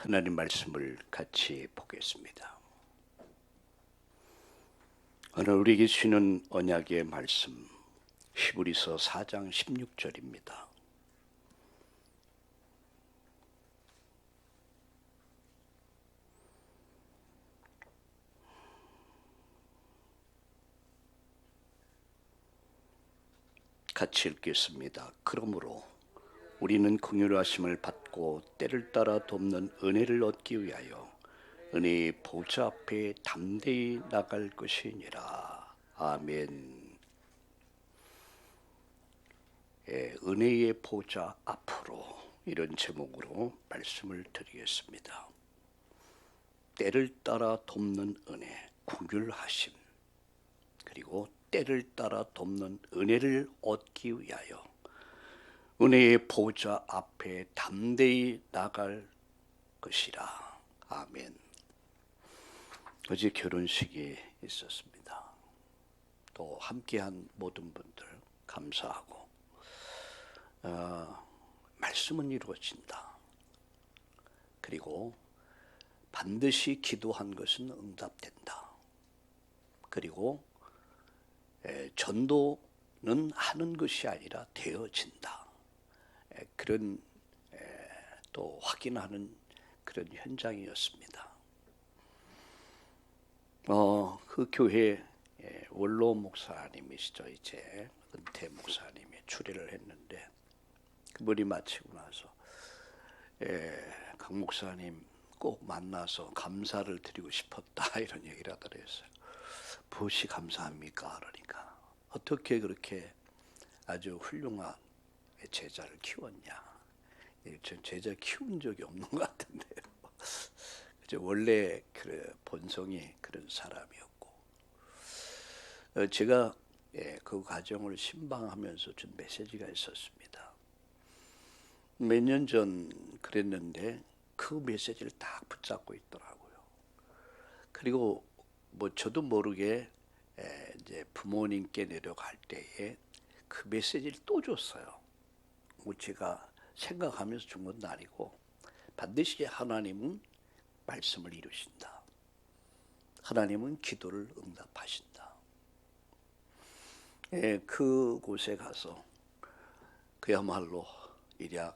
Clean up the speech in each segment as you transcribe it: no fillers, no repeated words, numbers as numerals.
하나님 말씀을 같이 보겠습니다. 오늘 우리에게 주시는 언약의 말씀 히브리서 4장 16절입니다. 같이 읽겠습니다. 그러므로 우리는 긍휼하심을 받고 때를 따라 돕는 은혜를 얻기 위하여 은혜의 보좌 앞에 담대히 나갈 것이니라. 아멘. 은혜의 보좌 앞으로, 이런 제목으로 말씀을 드리겠습니다. 때를 따라 돕는 은혜, 긍휼하심, 그리고 때를 따라 돕는 은혜를 얻기 위하여 은혜의 보좌 앞에 담대히 나갈 것이라. 아멘. 어제 결혼식이 있었습니다. 또 함께한 모든 분들 감사하고, 말씀은 이루어진다. 그리고 반드시 기도한 것은 응답된다. 그리고 전도는 하는 것이 아니라 되어진다. 그런 또 확인하는 그런 현장이었습니다. 그 교회 원로 목사님이시죠. 이제 은퇴 목사님이 추리를 했는데, 그분이 마치고 나서 강 목사님 꼭 만나서 감사를 드리고 싶었다, 이런 얘기를 하더랬어요. 무엇이 감사합니까? 그러니까 어떻게 그렇게 아주 훌륭한 제자를 키웠냐. 전 제자 키운 적이 없는 것 같은데요. 원래 그 본성이 그런 사람이었고, 제가 그 과정을 신방하면서 준 메시지가 있었습니다. 몇 년 전 그랬는데 그 메시지를 딱 붙잡고 있더라고요. 그리고 저도 모르게 이제 부모님께 내려갈 때에 그 메시지를 또 줬어요. 제가 생각하면서 준 것도 아니고, 반드시 하나님은 말씀을 이루신다. 하나님은 기도를 응답하신다. 그곳에 가서 그야말로 일약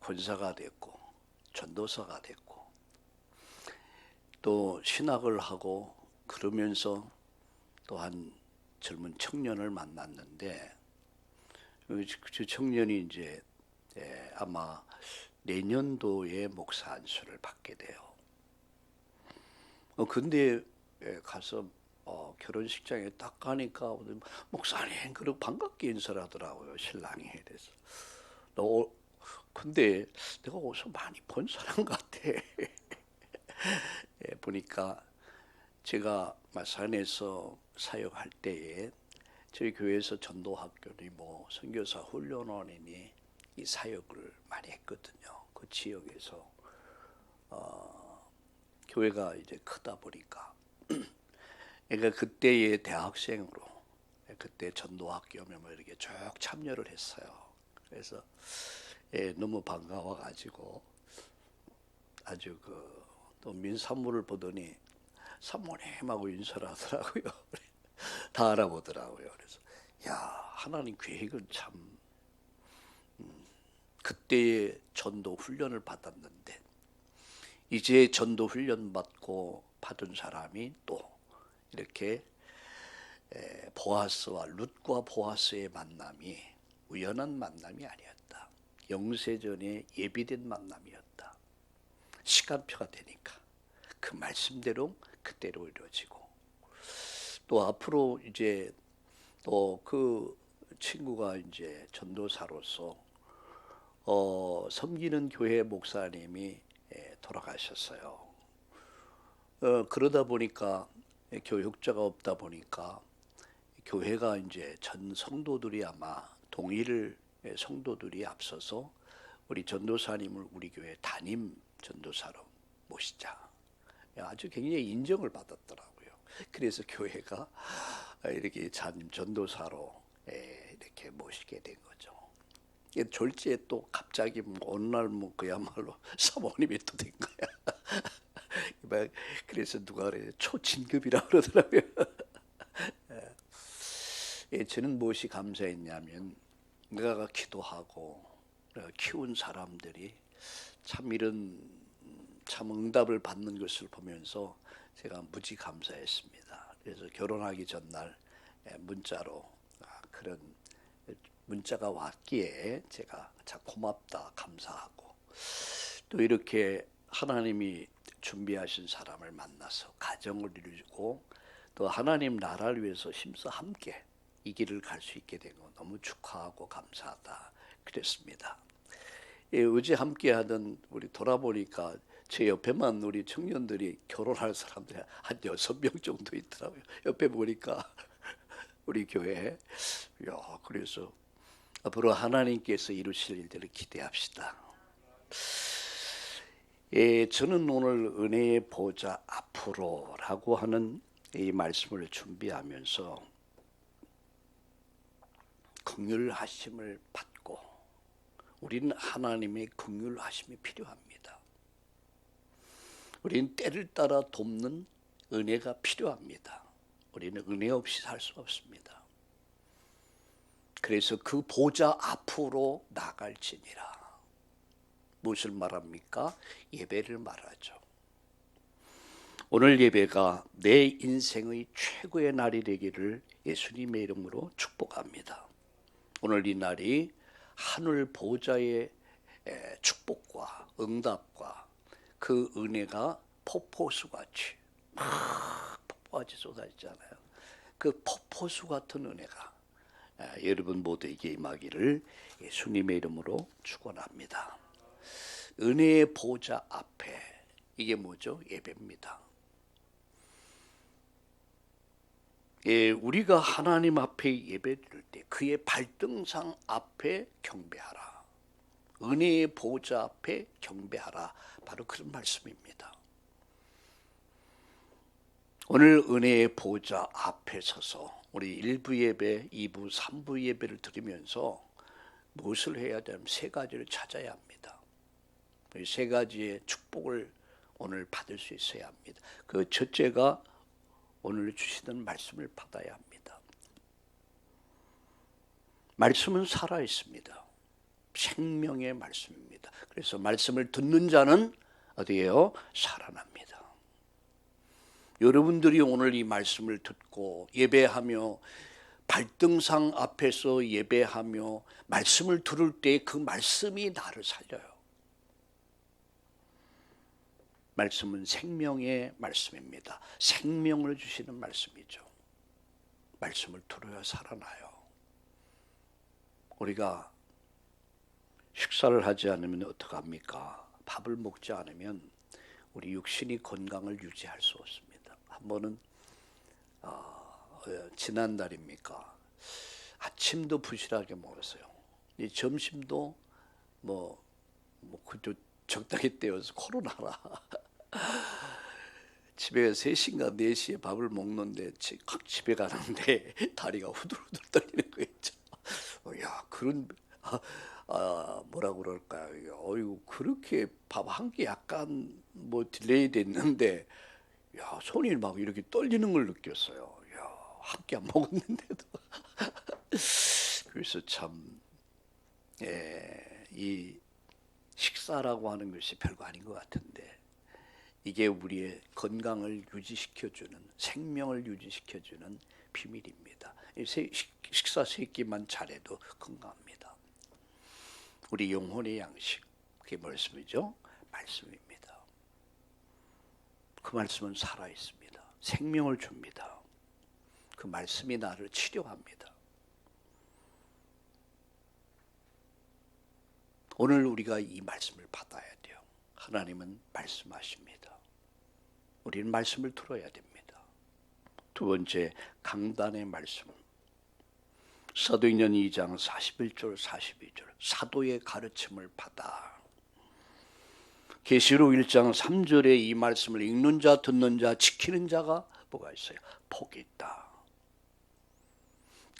권사가 됐고 전도사가 됐고, 또 신학을 하고 그러면서 또한 젊은 청년을 만났는데, 그 청년이 이제 아마 내년도에 목사 안수를 받게 돼요. 근데 가서 결혼식장에 딱 가니까 목사님 그러고 반갑게 인사를 하더라고요. 신랑이. 그래서 근데 내가 어디서 많이 본 사람 같아. 보니까 제가 마산에서 사역할 때에 저희 교회에서 전도학교니 선교사 훈련원이니 이 사역을 많이 했거든요. 그 지역에서 교회가 이제 크다 보니까 그러니까 그때의 대학생으로 그때 전도학교 이렇게 쭉 참여를 했어요. 그래서 너무 반가워가지고 아주 또 민사무를 보더니 사모님하고 인사를 하더라고요. 다 알아보더라고요. 그래서 하나님 계획은 참, 그때의 전도 훈련을 받았는데 이제 전도 훈련 받고 받은 사람이 또 이렇게 보아스와 룻과 보아스의 만남이 우연한 만남이 아니었다. 영세전에 예비된 만남이었다. 시간표가 되니까 그 말씀대로 그때로 이루어지고, 또 앞으로 이제 또 그 친구가 이제 전도사로서 섬기는 교회 목사님이 돌아가셨어요. 그러다 보니까 교육자가 없다 보니까 교회가 이제 전 성도들이 아마 동의를 성도들이 앞서서 우리 전도사님을 우리 교회 담임 전도사로 모시자. 아주 굉장히 인정을 받았더라고요. 그래서 교회가 이렇게 전도사로 이렇게 모시게 된 거죠. 졸지에 또 갑자기 어느 날 그야말로 사모님이 또 된 거야. 그래서 누가 그래 초진급이라고 그러더라고요. 저는 무엇이 감사했냐면 내가 기도하고 내가 키운 사람들이 참 이런 참 응답을 받는 것을 보면서 제가 무지 감사했습니다. 그래서 결혼하기 전날 문자로 그런 문자가 왔기에 제가 참 고맙다 감사하고 또 이렇게 하나님이 준비하신 사람을 만나서 가정을 이루고 또 하나님 나라를 위해서 힘써 함께 이 길을 갈 수 있게 된 거 너무 축하하고 감사하다 그랬습니다. 어제 함께 하던 우리 돌아보니까 제 옆에만 우리 청년들이 결혼할 사람들이 한 6명 정도 있더라고요. 옆에 보니까 우리 교회에. 그래서 앞으로 하나님께서 이루실 일들을 기대합시다. 저는 오늘 은혜의 보좌 앞으로라고 하는 이 말씀을 준비하면서 긍휼하심을 받고 우리는 하나님의 긍휼하심이 필요합니다. 우리는 때를 따라 돕는 은혜가 필요합니다. 우리는 은혜 없이 살 수 없습니다. 그래서 그 보좌 앞으로 나갈지니라. 무엇을 말합니까? 예배를 말하죠. 오늘 예배가 내 인생의 최고의 날이 되기를 예수님의 이름으로 축복합니다. 오늘 이 날이 하늘 보좌의 축복과 응답과 그 은혜가 폭포수같이 막 폭포같이 쏟아지잖아요. 그 폭포수 같은 은혜가 여러분 모두에게 임하기를 예수님의 이름으로 축원합니다. 은혜의 보좌 앞에 이게 뭐죠? 예배입니다. 우리가 하나님 앞에 예배드릴 때 그의 발등상 앞에 경배하라. 은혜의 보좌 앞에 경배하라. 바로 그런 말씀입니다. 오늘 은혜의 보좌 앞에 서서 우리 1부 예배, 2부, 3부 예배를 드리면서 무엇을 해야 되냐면 3가지를 찾아야 합니다. 이 3가지의 축복을 오늘 받을 수 있어야 합니다. 그 첫째가 오늘 주시는 말씀을 받아야 합니다. 말씀은 살아 있습니다. 생명의 말씀입니다. 그래서 말씀을 듣는 자는 어디예요? 살아납니다. 여러분들이 오늘 이 말씀을 듣고 예배하며 발등상 앞에서 예배하며 말씀을 들을 때 그 말씀이 나를 살려요. 말씀은 생명의 말씀입니다. 생명을 주시는 말씀이죠. 말씀을 들어야 살아나요. 우리가 식사를 하지 않으면 어떡합니까? 밥을 먹지 않으면 우리 육신이 건강을 유지할 수 없습니다. 한 번은 지난달입니까? 아침도 부실하게 먹었어요. 이 점심도 그저 적당히 때워서 코로나라. 집에 3시인가 4시에 밥을 먹는데 집에 가는데 다리가 후들후들 떨리는 거 있죠. 그런 뭐라고 그럴까요? 어이구 그렇게 밥 한 끼 약간 딜레이 됐는데 손이 막 이렇게 떨리는 걸 느꼈어요. 한 끼 안 먹었는데도. 그래서 참 이 식사라고 하는 것이 별거 아닌 것 같은데 이게 우리의 건강을 유지시켜주는 생명을 유지시켜주는 비밀입니다. 식사 3끼만 잘해도 건강합니다. 우리 영혼의 양식 그게 말씀이죠. 말씀입니다. 그 말씀은 살아있습니다. 생명을 줍니다. 그 말씀이 나를 치료합니다. 오늘 우리가 이 말씀을 받아야 돼요. 하나님은 말씀하십니다. 우리는 말씀을 들어야 됩니다. 두 번째, 강단의 말씀. 사도행전 2장 41절 42절 사도의 가르침을 받아. 계시록 1장 3절에 이 말씀을 읽는 자 듣는 자 지키는 자가 뭐가 있어요? 복이 있다.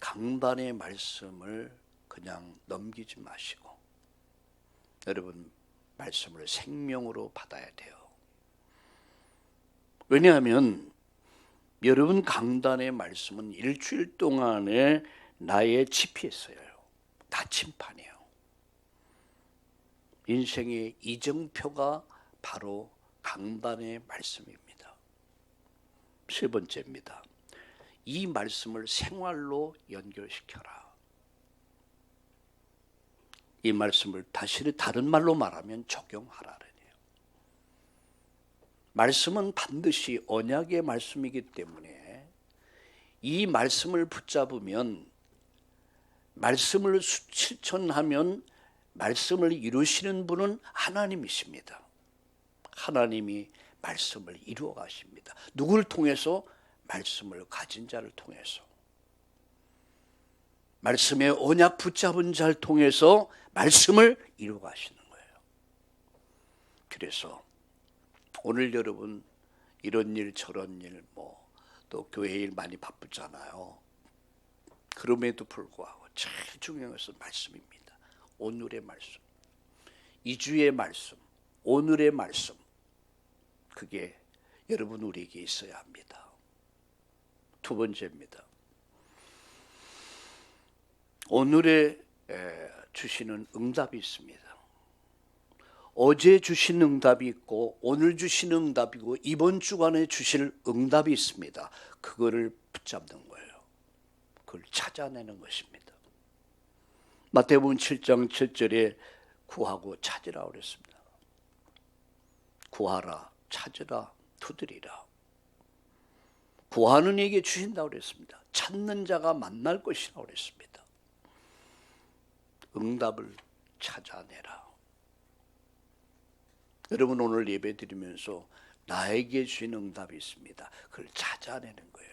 강단의 말씀을 그냥 넘기지 마시고 여러분 말씀을 생명으로 받아야 돼요. 왜냐하면 여러분 강단의 말씀은 일주일 동안의 나의 GPS예요. 나침판이에요. 인생의 이정표가 바로 강단의 말씀입니다. 세 번째입니다. 이 말씀을 생활로 연결시켜라. 이 말씀을 다른 말로 말하면 적용하라는 거예요. 말씀은 반드시 언약의 말씀이기 때문에 이 말씀을 붙잡으면, 말씀을 실천하면 말씀을 이루시는 분은 하나님이십니다. 하나님이 말씀을 이루어 가십니다. 누구를 통해서? 말씀을 가진 자를 통해서. 말씀의 언약 붙잡은 자를 통해서 말씀을 이루어 가시는 거예요. 그래서 오늘 여러분 이런 일 저런 일 또 교회 일 많이 바쁘잖아요. 그럼에도 불구하고 제일 중요한 것은 말씀입니다. 오늘의 말씀, 2주의 말씀, 오늘의 말씀, 그게 여러분 우리에게 있어야 합니다. 두 번째입니다. 오늘에 주시는 응답이 있습니다. 어제 주신 응답이 있고 오늘 주신 응답이고 이번 주간에 주실 응답이 있습니다. 그거를 붙잡는 거예요. 그걸 찾아내는 것입니다. 마태복음 7장 7절에 구하고 찾으라 그랬습니다. 구하라, 찾으라, 두드리라. 구하는 이에게 주신다고 그랬습니다. 찾는 자가 만날 것이라고 그랬습니다. 응답을 찾아내라. 여러분 오늘 예배 드리면서 나에게 주신 응답이 있습니다. 그걸 찾아내는 거예요.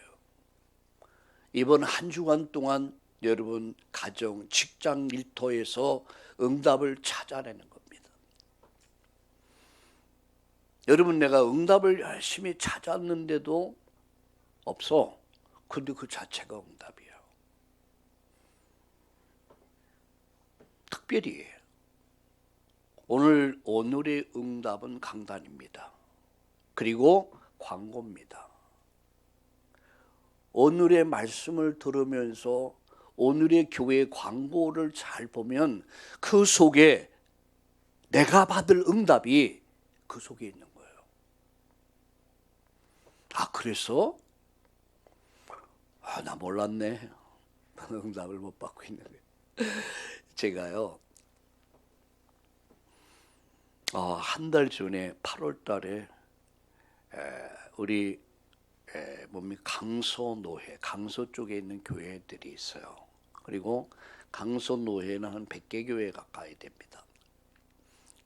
이번 한 주간 동안 여러분 가정, 직장 일터에서 응답을 찾아내는 겁니다. 여러분 내가 응답을 열심히 찾았는데도 없어. 근데 그 자체가 응답이에요. 특별히 오늘의 응답은 강단입니다. 그리고 광고입니다. 오늘의 말씀을 들으면서 오늘의 교회 광고를 잘 보면 그 속에 내가 받을 응답이 그 속에 있는 거예요. 그래서 나 몰랐네. 응답을 못 받고 있는 거예요. 제가요 한 달 전에 8월 달에 우리 강서 쪽에 있는 교회들이 있어요. 그리고 강서 노회는 한 100개 교회 가까이 됩니다.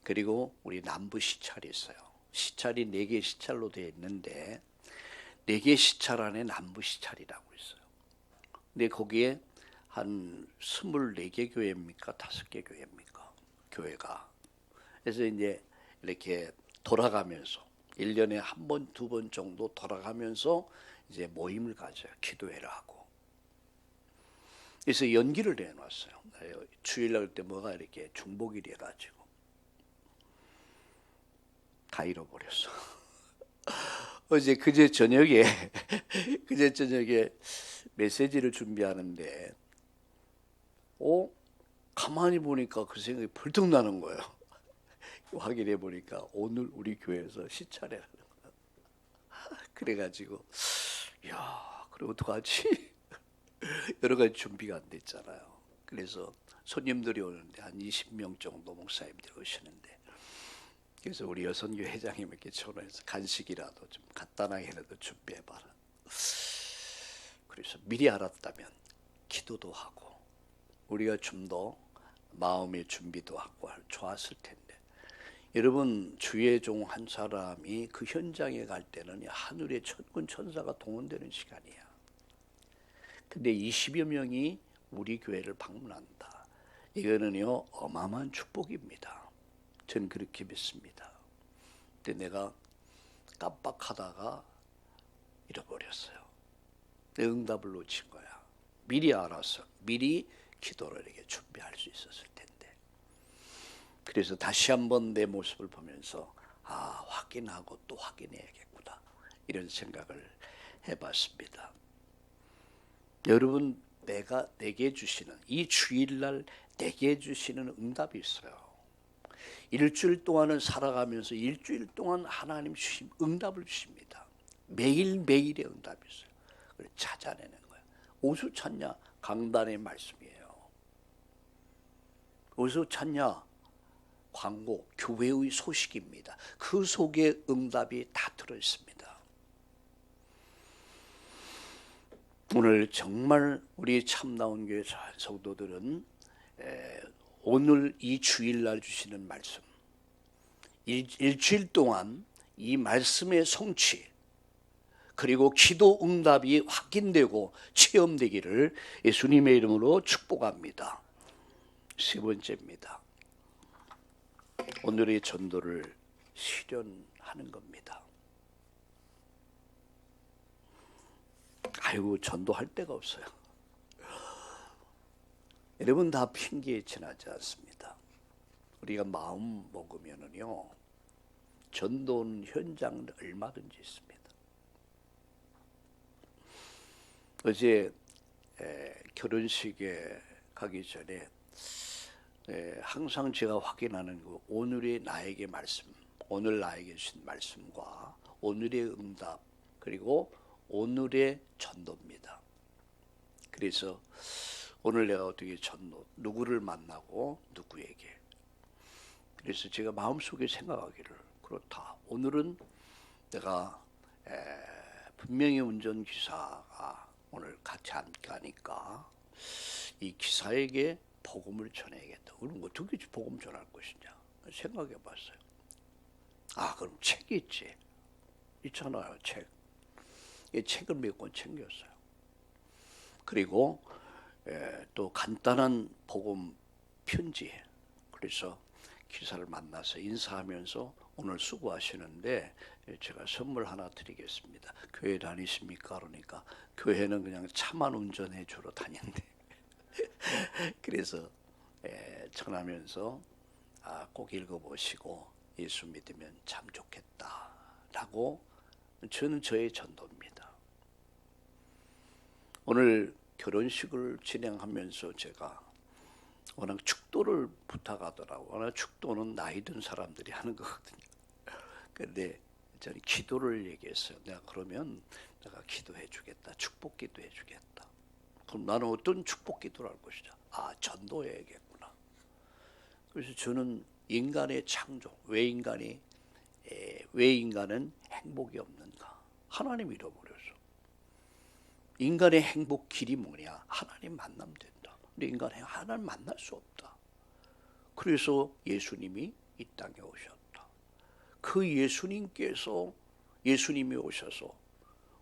그리고 우리 남부 시찰이 있어요. 시찰이 4개 시찰로 되어 있는데 4개 시찰 안에 남부 시찰이라고 있어요. 근데 거기에 한 24개 교회입니까? 5개 교회입니까? 교회가. 그래서 이제 이렇게 돌아가면서 1년에 한 번, 2번 정도 돌아가면서 이제 모임을 가져요. 기도회를 하고. 그래서 연기를 해놨어요. 주일날 때 뭐가 이렇게 중복일이 해가지고 다 잃어버렸어. 그제 저녁에 메시지를 준비하는데 가만히 보니까 그 생각이 벌떡 나는 거예요. 확인해 보니까 오늘 우리 교회에서 시찰회라는 거예요. 그래가지고 그럼 어떡하지? 여러 가지 준비가 안 됐잖아요. 그래서 손님들이 오는데 한 20명 정도 목사님들이 오시는데, 그래서 우리 여선교 회장님에게 전화해서 간식이라도 좀 간단하게라도 준비해봐라. 그래서 미리 알았다면 기도도 하고 우리가 좀 더 마음의 준비도 하고 좋았을 텐데, 여러분 주의 종 한 사람이 그 현장에 갈 때는 하늘의 천군 천사가 동원되는 시간이야. 근데 20여 명이 우리 교회를 방문한다. 이거는요 어마어마한 축복입니다. 전 그렇게 믿습니다. 근데 내가 깜빡하다가 잃어버렸어요. 내 응답을 놓친 거야. 미리 알아서 미리 기도를 이렇게 준비할 수 있었을 텐데. 그래서 다시 한번 내 모습을 보면서 확인하고 또 확인해야겠구나, 이런 생각을 해봤습니다. 여러분, 내게 주시는, 이 주일날 내게 주시는 응답이 있어요. 일주일 동안을 살아가면서 일주일 동안 하나님 주신 응답을 주십니다. 매일매일의 응답이 있어요. 그걸 찾아내는 거예요. 어디서 찾냐? 강단의 말씀이에요. 어디서 찾냐? 광고, 교회의 소식입니다. 그 속에 응답이 다 들어있습니다. 오늘 정말 우리 참나온 교회 성도들은 오늘 이 주일날 주시는 말씀, 일주일 동안 이 말씀의 성취, 그리고 기도 응답이 확인되고 체험되기를 예수님의 이름으로 축복합니다. 세 번째입니다. 오늘의 전도를 실현하는 겁니다. 아이고, 전도할 데가 없어요. 여러분, 다 핑계에 지나지 않습니다. 우리가 마음 먹으면은요, 전도는 현장은 얼마든지 있습니다. 어제 결혼식에 가기 전에 항상 제가 확인하는 거, 오늘의 나에게 말씀, 오늘 나에게 주신 말씀과 오늘의 응답, 그리고 오늘의 전도입니다. 그래서 오늘 내가 어떻게 전도, 누구를 만나고 누구에게. 그래서 제가 마음속에 생각하기를, 그렇다, 오늘은 내가 분명히 운전기사가 오늘 같이 안 가니까 이 기사에게 복음을 전해야겠다. 그럼 어떻게 복음 전할 것이냐 생각해 봤어요. 그럼 책이 있잖아요. 이 책을 몇 권 챙겼어요. 그리고 또 간단한 복음 편지. 그래서 기사를 만나서 인사하면서 오늘 수고하시는데 제가 선물 하나 드리겠습니다. 교회 다니십니까? 그러니까 교회는 그냥 차만 운전해 주러 다닌대. 그래서 전하면서 꼭 읽어보시고 예수 믿으면 참 좋겠다라고, 저는 저의 전도입니다. 오늘 결혼식을 진행하면서 제가 워낙 축도를 부탁하더라고요. 워낙 축도는 나이 든 사람들이 하는 거거든요. 그런데 저는 기도를 얘기했어요. 그러면 내가 기도해 주겠다. 축복 기도해 주겠다. 그럼 나는 어떤 축복 기도를 할 것이냐? 전도해야겠구나. 그래서 저는 인간의 창조, 왜 인간은 행복이 없는가? 하나님 잃어버렸어. 인간의 행복 길이 뭐냐? 하나님 만나면 된다. 근데 인간은 하나님 만날 수 없다. 그래서 예수님이 이 땅에 오셨다. 그 예수님이 오셔서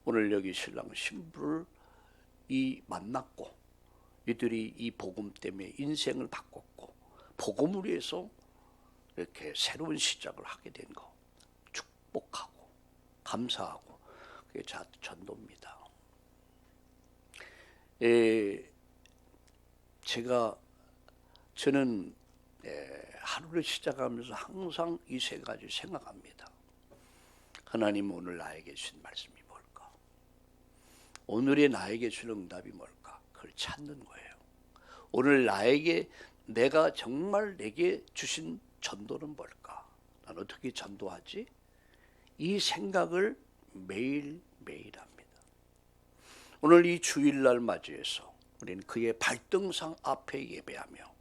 오늘 여기 신랑 신부를 만났고, 이들이 이 복음 때문에 인생을 바꿨고, 복음을 위해서 이렇게 새로운 시작을 하게 된 거 축복하고 감사하고, 그게 전도입니다. 저는 하루를 시작하면서 항상 이 세 가지 생각합니다. 하나님, 오늘 나에게 주신 말씀이 뭘까? 오늘의 나에게 준 응답이 뭘까? 그걸 찾는 거예요. 오늘 내가 정말 내게 주신 전도는 뭘까? 난 어떻게 전도하지? 이 생각을 매일매일 합니다. 오늘 이 주일날 맞이해서 우리는 그의 발등상 앞에 예배하며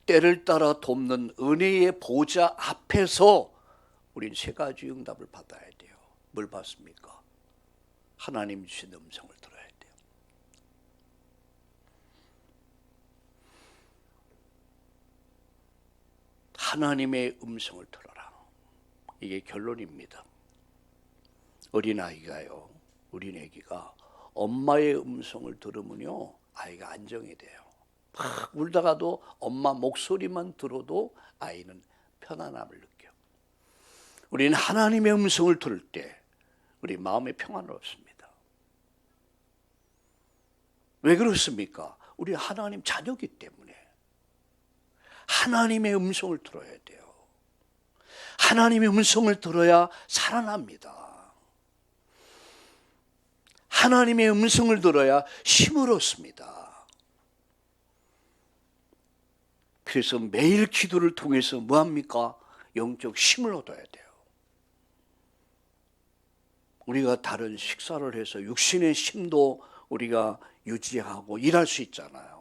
때를 따라 돕는 은혜의 보좌 앞에서 우린 세 가지 응답을 받아야 돼요. 뭘 받습니까? 하나님 주신 음성을 들어야 돼요. 하나님의 음성을 들어라. 이게 결론입니다. 어린아이가요, 우리 애기가 엄마의 음성을 들으면요, 아이가 안정이 돼요. 막 울다가도 엄마 목소리만 들어도 아이는 편안함을 느껴요. 우리는 하나님의 음성을 들을 때 우리 마음에 평안을 얻습니다. 왜 그렇습니까? 우리 하나님 자녀이기 때문에. 하나님의 음성을 들어야 돼요. 하나님의 음성을 들어야 살아납니다. 하나님의 음성을 들어야 힘을 얻습니다. 그래서 매일 기도를 통해서 뭐합니까? 영적 힘을 얻어야 돼요. 우리가 다른 식사를 해서 육신의 힘도 우리가 유지하고 일할 수 있잖아요.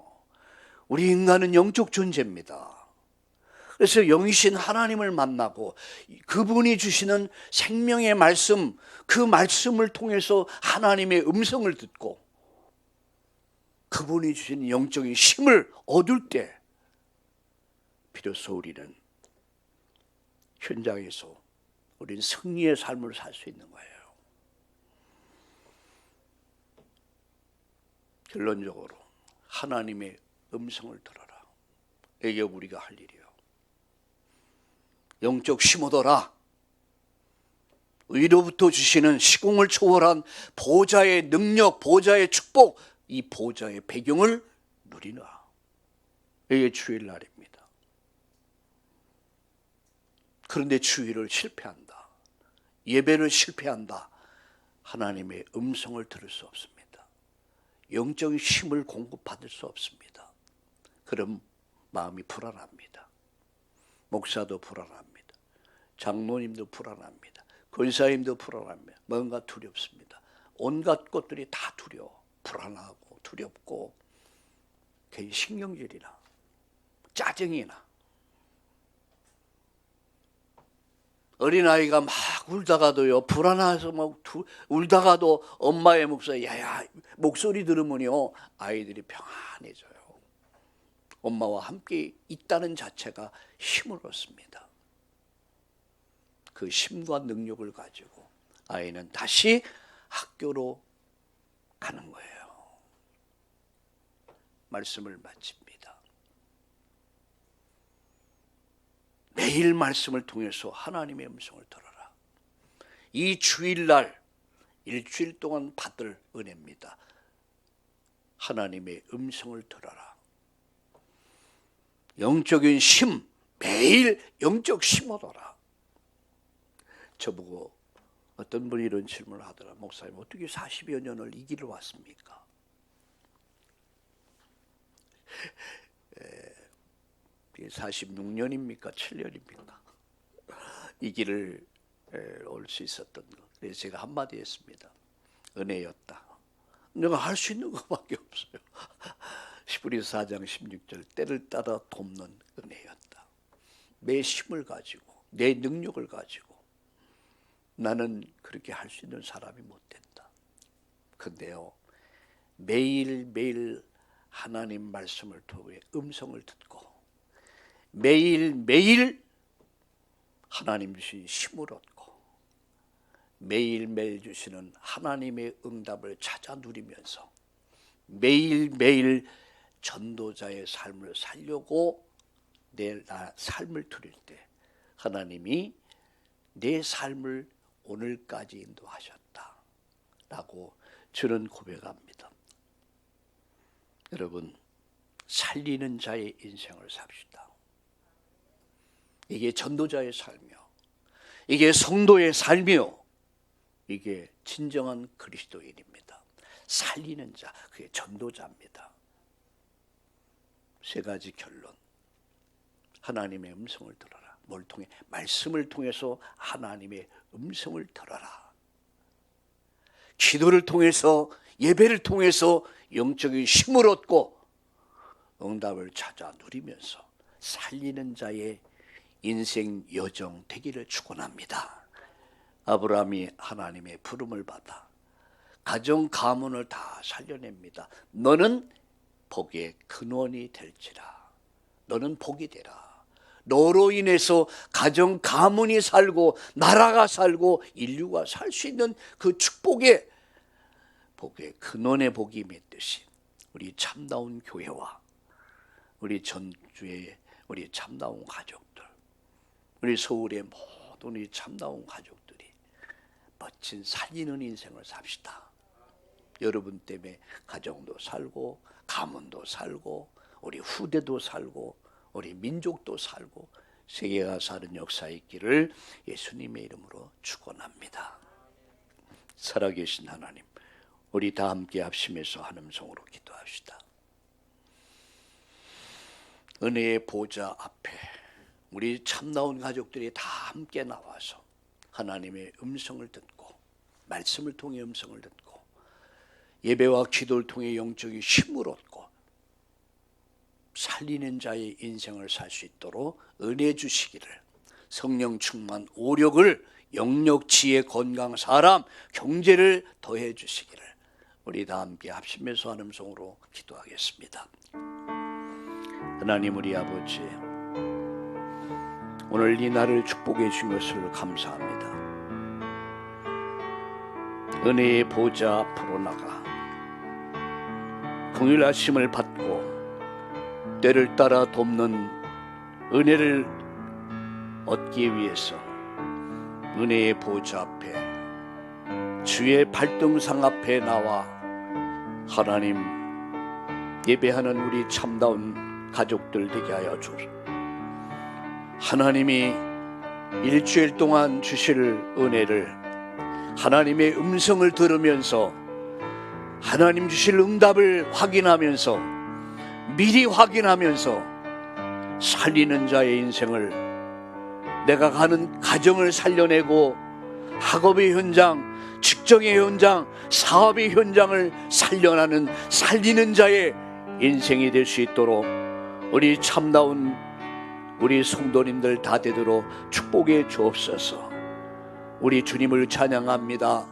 우리 인간은 영적 존재입니다. 그래서 영이신 하나님을 만나고 그분이 주시는 생명의 말씀, 그 말씀을 통해서 하나님의 음성을 듣고 그분이 주신 영적인 힘을 얻을 때 비로소 우리는 현장에서 우리는 승리의 삶을 살 수 있는 거예요. 결론적으로 하나님의 음성을 들어라. 이게 우리가 할 일이에요. 영적 힘 얻어라. 위로부터 주시는 시공을 초월한 보좌의 능력, 보좌의 축복, 이 보좌의 배경을 누리라. 이게 주일날입니다. 그런데 주일을 실패한다. 예배를 실패한다. 하나님의 음성을 들을 수 없습니다. 영적인 힘을 공급받을 수 없습니다. 그럼 마음이 불안합니다. 목사도 불안합니다. 장로님도 불안합니다. 권사님도 불안합니다. 뭔가 두렵습니다. 온갖 것들이 다 두려워. 불안하고 두렵고 괜히 신경질이나 짜증이나 어린아이가 막 울다가도요, 불안해서 막 울다가도 엄마의 목소리, 야야, 목소리 들으면요, 아이들이 평안해져요. 엄마와 함께 있다는 자체가 힘을 얻습니다. 그 힘과 능력을 가지고 아이는 다시 학교로 가는 거예요. 말씀을 마칩니다. 매일 말씀을 통해서 하나님의 음성을 들어라. 이 주일날 일주일 동안 받을 은혜입니다. 하나님의 음성을 들어라. 영적인 힘, 매일 영적 힘 얻어라. 저보고 어떤 분이 이런 질문을 하더라. 목사님, 어떻게 40여 년을 이 길을 왔습니까? 46년입니까? 7년입니까? 이 길을 올 수 있었던 것. 그래서 제가 한마디 했습니다. 은혜였다. 내가 할 수 있는 것밖에 없어요. 히브리서 4장 16절, 때를 따라 돕는 은혜였다. 내 힘을 가지고 내 능력을 가지고 나는 그렇게 할 수 있는 사람이 못 된다. 근데요, 매일매일 하나님 말씀을 통해 음성을 듣고 매일매일 하나님 주신 힘을 얻고 매일매일 주시는 하나님의 응답을 찾아 누리면서 매일매일 전도자의 삶을 살려고 내 삶을 드릴 때 하나님이 내 삶을 오늘까지 인도하셨다라고 저는 고백합니다. 여러분, 살리는 자의 인생을 삽시다. 이게 전도자의 삶이요, 이게 성도의 삶이요, 이게 진정한 그리스도인입니다. 살리는 자, 그게 전도자입니다. 세 가지 결론. 하나님의 음성을 들어라. 뭘 통해? 말씀을 통해서 하나님의 음성을 들어라. 기도를 통해서, 예배를 통해서 영적인 힘을 얻고 응답을 찾아 누리면서 살리는 자의 인생 여정 되기를 축원합니다. 아브라함이 하나님의 부름을 받아 가정 가문을 다 살려냅니다. 너는 복의 근원이 될지라. 너는 복이 되라. 너로 인해서 가정 가문이 살고 나라가 살고 인류가 살 수 있는 그 축복의 복의 근원의 복이 맺듯이 우리 참다운 교회와 우리 전주의 우리 참다운 가족들, 우리 서울의 모든 우리 참다운 가족들이 멋진 살리는 인생을 삽시다. 여러분 때문에 가정도 살고 가문도 살고 우리 후대도 살고 우리 민족도 살고 세계가 사는 역사에 있기를 예수님의 이름으로 축원합니다. 살아계신 하나님, 우리 다 함께 합심해서 한 음성으로 기도합시다. 은혜의 보좌 앞에 우리 참나온 가족들이 다 함께 나와서 하나님의 음성을 듣고 말씀을 통해 음성을 듣고 예배와 기도를 통해 영적인 힘을 얻고 살리는 자의 인생을 살 수 있도록 은혜 주시기를, 성령 충만, 오력을, 영력, 지혜, 건강, 사람, 경제를 더해 주시기를 우리 다 함께 합심해서 한 음성으로 기도하겠습니다. 하나님 우리 아버지, 오늘 이 날을 축복해 주신 것을 감사합니다. 은혜의 보좌 앞으로 나가 긍휼하심을 받고 때를 따라 돕는 은혜를 얻기 위해서 은혜의 보좌 앞에 주의 발등상 앞에 나와 하나님 예배하는 우리 참다운 가족들 되게 하여 주옵소서. 하나님이 일주일 동안 주실 은혜를 하나님의 음성을 들으면서 하나님 주실 응답을 확인하면서 미리 확인하면서 살리는 자의 인생을, 내가 가는 가정을 살려내고 학업의 현장, 직장의 현장, 사업의 현장을 살려나는 살리는 자의 인생이 될 수 있도록 우리 참다운 우리 성도님들 다 되도록 축복해 주옵소서. 우리 주님을 찬양합니다.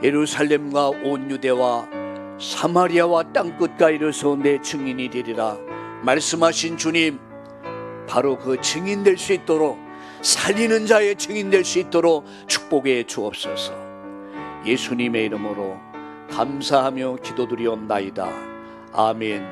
예루살렘과 온 유대와 사마리아와 땅끝까지 이르러서 내 증인이 되리라 말씀하신 주님, 바로 그 증인 될 수 있도록, 살리는 자의 증인 될 수 있도록 축복해 주옵소서. 예수님의 이름으로 감사하며 기도드리옵나이다. 아멘.